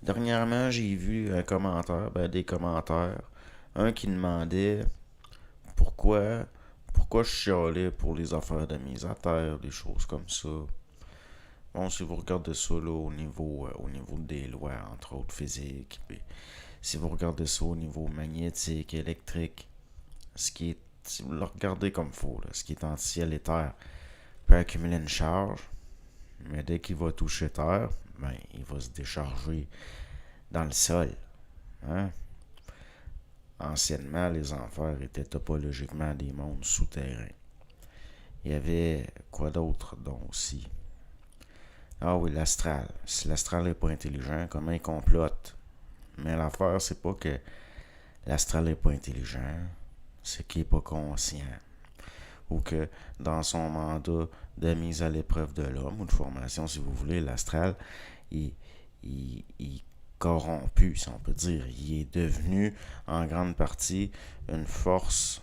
Dernièrement, j'ai vu un commentaire, des commentaires. Un qui demandait pourquoi, pourquoi je chialais pour les affaires de mise à terre, des choses comme ça. Bon, si vous regardez ça là, au niveau des lois, entre autres physiques, puis si vous regardez ça au niveau magnétique, électrique, si vous le regardez comme faut, là, ce qui est en ciel et terre peut accumuler une charge, mais dès qu'il va toucher terre, il va se décharger dans le sol. Hein? Anciennement, les enfers étaient topologiquement des mondes souterrains. Il y avait quoi d'autre donc aussi? Ah oui, l'astral. Si l'astral n'est pas intelligent, comment il complote? Mais l'affaire, c'est pas que l'astral n'est pas intelligent, c'est qu'il n'est pas conscient. Ou que dans son mandat de mise à l'épreuve de l'homme, ou de formation, si vous voulez, l'astral, il, il corrompu, si on peut dire. Il est devenu en grande partie une force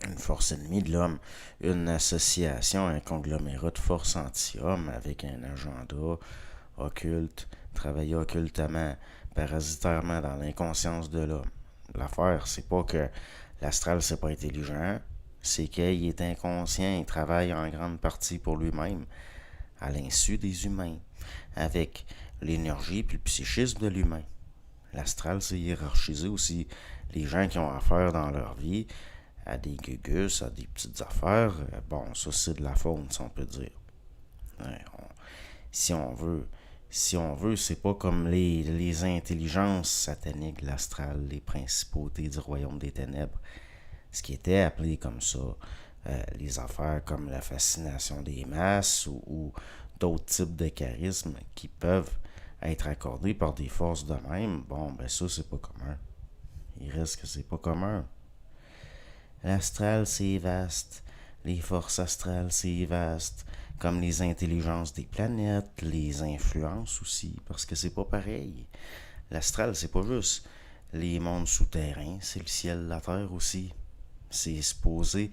une force ennemie de l'homme, une association, un conglomérat de forces anti-hommes avec un agenda occulte, travailler occultement, parasitairement dans l'inconscience de l'homme. L'affaire, c'est pas que l'astral, c'est pas intelligent, c'est qu'il est inconscient, il travaille en grande partie pour lui-même, à l'insu des humains, avec l'énergie puis le psychisme de l'humain. L'astral, c'est hiérarchiser aussi les gens qui ont affaire dans leur vie à des gugus, à des petites affaires. Bon, ça, c'est de la faune, si on peut dire. Ouais, si on veut, c'est pas comme les intelligences sataniques de l'astral, les principautés du royaume des ténèbres. Ce qui était appelé comme ça, les affaires comme la fascination des masses ou d'autres types de charismes qui peuvent être accordés par des forces de même, bon, ça, c'est pas commun. Il reste que c'est pas commun. L'astral, c'est vaste. Les forces astrales, c'est vaste. Comme les intelligences des planètes, les influences aussi, parce que c'est pas pareil. L'astral, c'est pas juste les mondes souterrains, c'est le ciel, la terre aussi. C'est supposé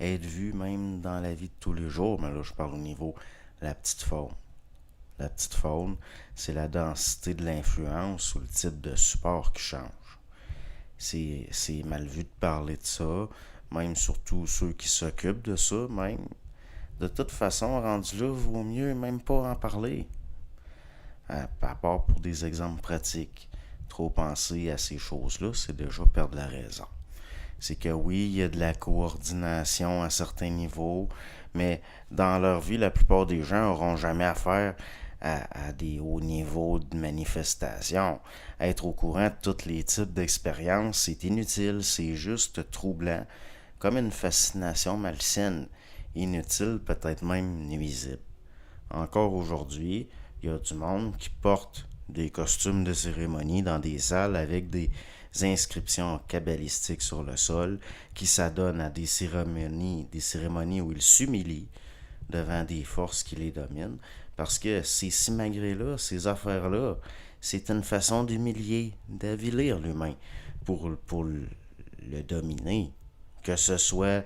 être vu même dans la vie de tous les jours, mais là, je parle au niveau de la petite faune. La petite faune, c'est la densité de l'influence ou le type de support qui change. C'est mal vu de parler de ça, même surtout ceux qui s'occupent de ça, même. De toute façon, rendu là, vaut mieux même pas en parler. À part pour des exemples pratiques. Trop penser à ces choses-là, c'est déjà perdre la raison. C'est que oui, il y a de la coordination à certains niveaux, mais dans leur vie, la plupart des gens n'auront jamais affaire à des hauts niveaux de manifestation. Être au courant de tous les types d'expériences, c'est inutile, c'est juste troublant, comme une fascination malsaine, inutile, peut-être même nuisible. Encore aujourd'hui, il y a du monde qui porte des costumes de cérémonie dans des salles avec des inscriptions kabbalistiques sur le sol, qui s'adonnent à des cérémonies où ils s'humilient devant des forces qui les dominent, parce que ces simagrées-là, ces affaires-là, c'est une façon d'humilier, d'avilir l'humain pour le dominer. Que ce soit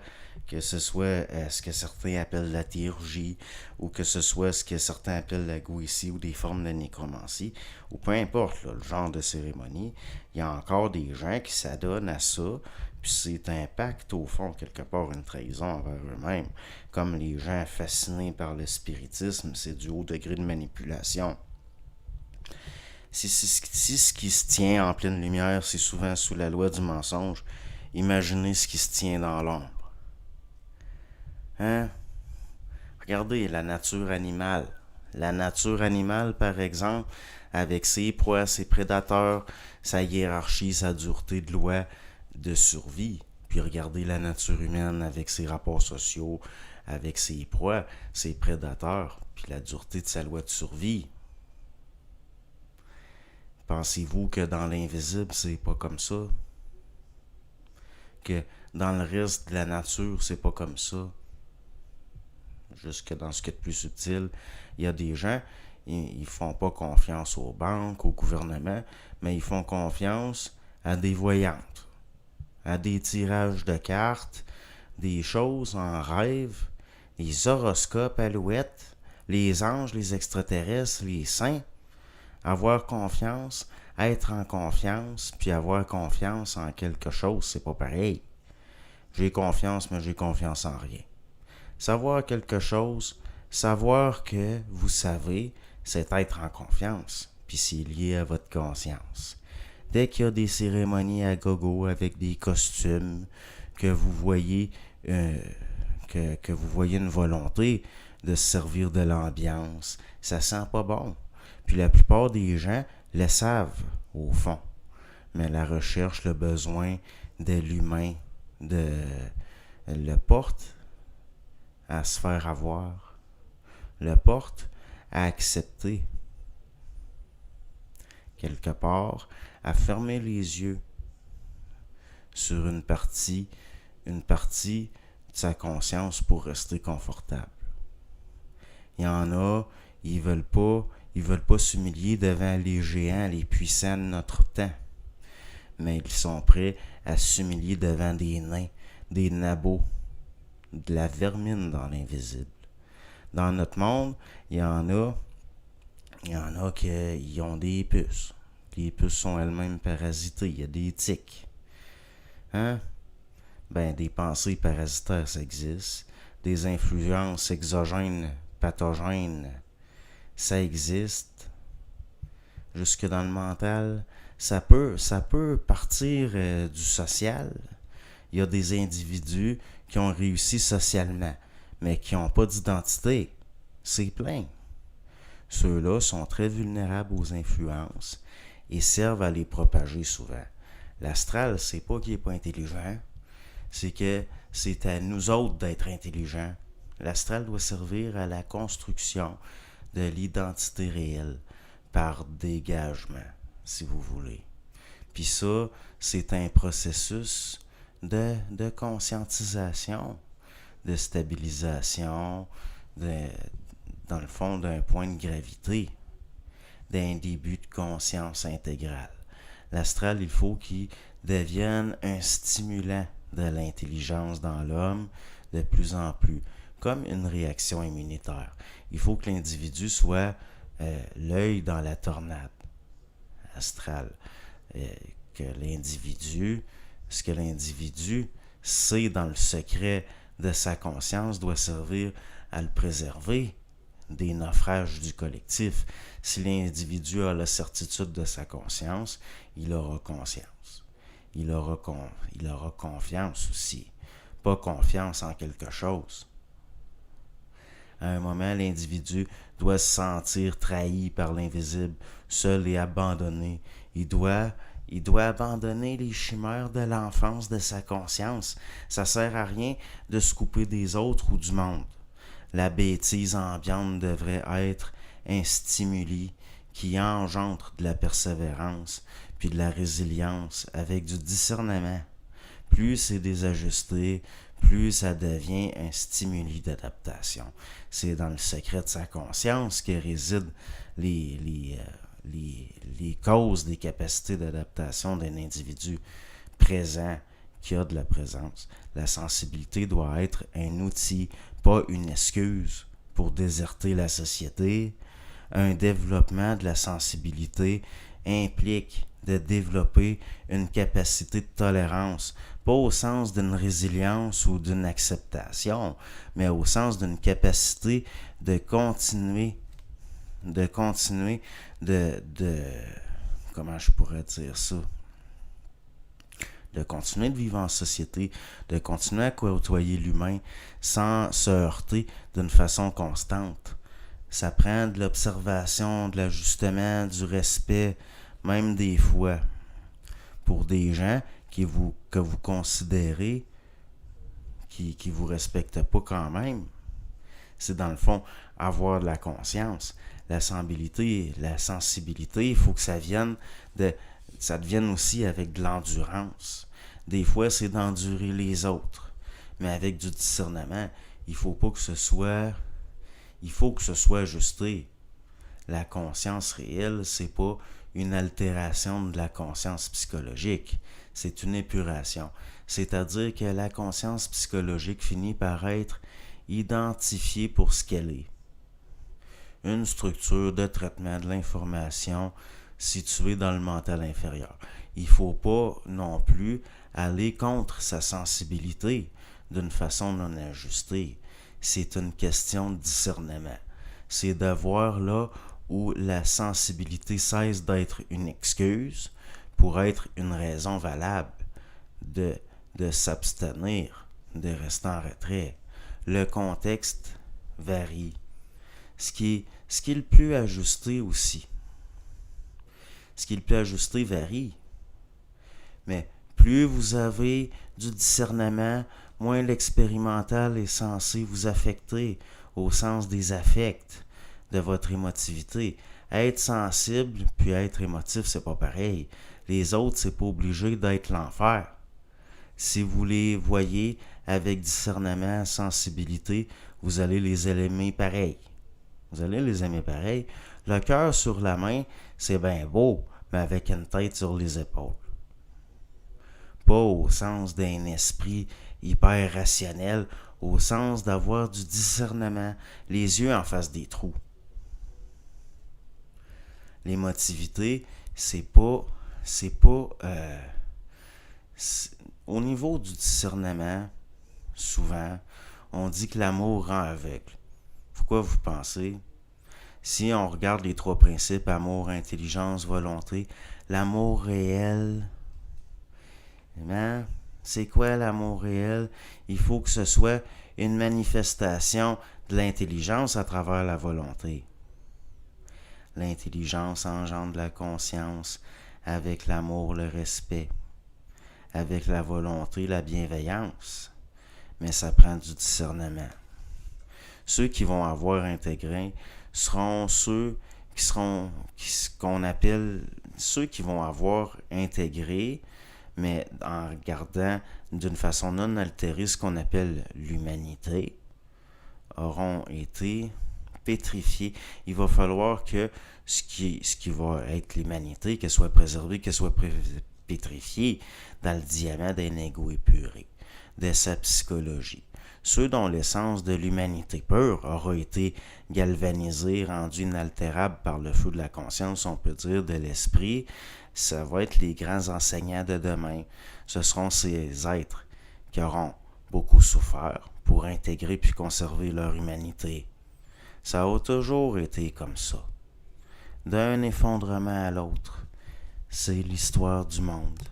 ce que certains appellent la théurgie, ou que ce soit ce que certains appellent la goétie ou des formes de nécromancie, ou peu importe là, le genre de cérémonie, il y a encore des gens qui s'adonnent à ça, puis c'est un pacte au fond, quelque part une trahison envers eux-mêmes. Comme les gens fascinés par le spiritisme, c'est du haut degré de manipulation. Si ce qui se tient en pleine lumière, c'est souvent sous la loi du mensonge, imaginez ce qui se tient dans l'ombre. Hein? Regardez la nature animale. La nature animale, par exemple, avec ses proies, ses prédateurs, sa hiérarchie, sa dureté de loi de survie. Puis regardez la nature humaine avec ses rapports sociaux, avec ses proies, ses prédateurs, puis la dureté de sa loi de survie. Pensez-vous que dans l'invisible, c'est pas comme ça? Que dans le reste de la nature, c'est pas comme ça? Jusque dans ce qui est de plus subtil, il y a des gens, ils font pas confiance aux banques, au gouvernement, mais ils font confiance à des voyantes, à des tirages de cartes, des choses en rêve, les horoscopes alouettes, les anges, les extraterrestres, les saints. Avoir confiance, être en confiance, puis avoir confiance en quelque chose, c'est pas pareil. J'ai confiance, mais j'ai confiance en rien. Savoir quelque chose, savoir que vous savez, c'est être en confiance, puis c'est lié à votre conscience. Dès qu'il y a des cérémonies à gogo avec des costumes, que vous voyez que vous voyez une volonté de se servir de l'ambiance, ça sent pas bon. Puis la plupart des gens le savent, au fond. Mais la recherche, le besoin de l'humain, le porte à se faire avoir, le porte à accepter, quelque part, à fermer les yeux sur une partie de sa conscience pour rester confortable. Il y en a, ils veulent pas s'humilier devant les géants, les puissants de notre temps. Mais ils sont prêts à s'humilier devant des nains, des nabots, de la vermine dans l'invisible. Dans notre monde, il y en a qui ont des puces. Les puces sont elles-mêmes parasitées. Il y a des tiques. Hein? Des pensées parasitaires, ça existe. Des influences exogènes, pathogènes, ça existe. Jusque dans le mental, ça peut partir du social. Il y a des individus qui ont réussi socialement, mais qui n'ont pas d'identité. C'est plein. Ceux-là sont très vulnérables aux influences et servent à les propager souvent. L'astral, c'est pas qu'il n'est pas intelligent, c'est que c'est à nous autres d'être intelligents. L'astral doit servir à la construction de l'identité réelle par dégagement, si vous voulez. Puis ça, c'est un processus de conscientisation, de stabilisation, dans le fond, d'un point de gravité, d'un début de conscience intégrale. L'astral, il faut qu'il devienne un stimulant de l'intelligence dans l'homme de plus en plus, comme une réaction immunitaire. Il faut que l'individu soit l'œil dans la tornade astrale. Ce que l'individu sait dans le secret de sa conscience doit servir à le préserver des naufrages du collectif. Si l'individu a la certitude de sa conscience, il aura conscience. Il aura confiance aussi. Pas confiance en quelque chose. À un moment, l'individu doit se sentir trahi par l'invisible, seul et abandonné. Il doit abandonner les chimères de l'enfance de sa conscience. Ça sert à rien de se couper des autres ou du monde. La bêtise ambiante devrait être un stimuli qui engendre de la persévérance puis de la résilience avec du discernement. Plus c'est désajusté, plus ça devient un stimuli d'adaptation. C'est dans le secret de sa conscience que résident les causes des capacités d'adaptation d'un individu présent qui a de la présence. La sensibilité doit être un outil, pas une excuse pour déserter la société. Un développement de la sensibilité implique de développer une capacité de tolérance, pas au sens d'une résilience ou d'une acceptation, mais au sens d'une capacité de continuer comment je pourrais dire ça, de continuer de vivre en société, de continuer à côtoyer l'humain sans se heurter d'une façon constante. Ça prend de l'observation, de l'ajustement, du respect, même des fois, pour des gens que vous considérez qui vous respectent pas quand même. C'est dans le fond avoir de la conscience. La sensibilité, il faut que ça devienne aussi avec de l'endurance. Des fois, c'est d'endurer les autres, mais avec du discernement. Il faut que ce soit ajusté. La conscience réelle, c'est pas une altération de la conscience psychologique, c'est une épuration. C'est-à-dire que la conscience psychologique finit par être identifiée pour ce qu'elle est. une structure de traitement de l'information située dans le mental inférieur. Il ne faut pas non plus aller contre sa sensibilité d'une façon non ajustée. C'est une question de discernement. C'est de voir là où la sensibilité cesse d'être une excuse pour être une raison valable de s'abstenir, de rester en retrait. Le contexte varie. Ce qui est le plus ajusté aussi. Ce qui est le plus ajusté varie. Mais plus vous avez du discernement, moins l'expérimental est censé vous affecter au sens des affects, de votre émotivité. Être sensible puis être émotif, c'est pas pareil. Les autres, c'est pas obligé d'être l'enfer. Si vous les voyez avec discernement, sensibilité, vous allez les aimer pareil. Vous allez les aimer pareil. Le cœur sur la main, c'est bien beau, mais avec une tête sur les épaules. Pas au sens d'un esprit hyper rationnel, au sens d'avoir du discernement, les yeux en face des trous. L'émotivité, au niveau du discernement, souvent, on dit que l'amour rend aveugle. Pourquoi vous pensez? Si on regarde les 3 principes, amour, intelligence, volonté, l'amour réel, c'est quoi l'amour réel? Il faut que ce soit une manifestation de l'intelligence à travers la volonté. L'intelligence engendre la conscience, avec l'amour, le respect, avec la volonté, la bienveillance. Mais ça prend du discernement. Ceux qui vont avoir intégré seront ceux qu'on appelle ceux qui vont avoir intégré, mais en regardant d'une façon non altérée ce qu'on appelle l'humanité, auront été pétrifiés. Il va falloir que ce qui va être l'humanité, qu'elle soit préservée, qu'elle soit pétrifiée dans le diamant d'un ego épuré, de sa psychologie. Ceux dont l'essence de l'humanité pure aura été galvanisée, rendue inaltérable par le feu de la conscience, on peut dire, de l'esprit, ça va être les grands enseignants de demain. Ce seront ces êtres qui auront beaucoup souffert pour intégrer puis conserver leur humanité. Ça a toujours été comme ça. D'un effondrement à l'autre, c'est l'histoire du monde.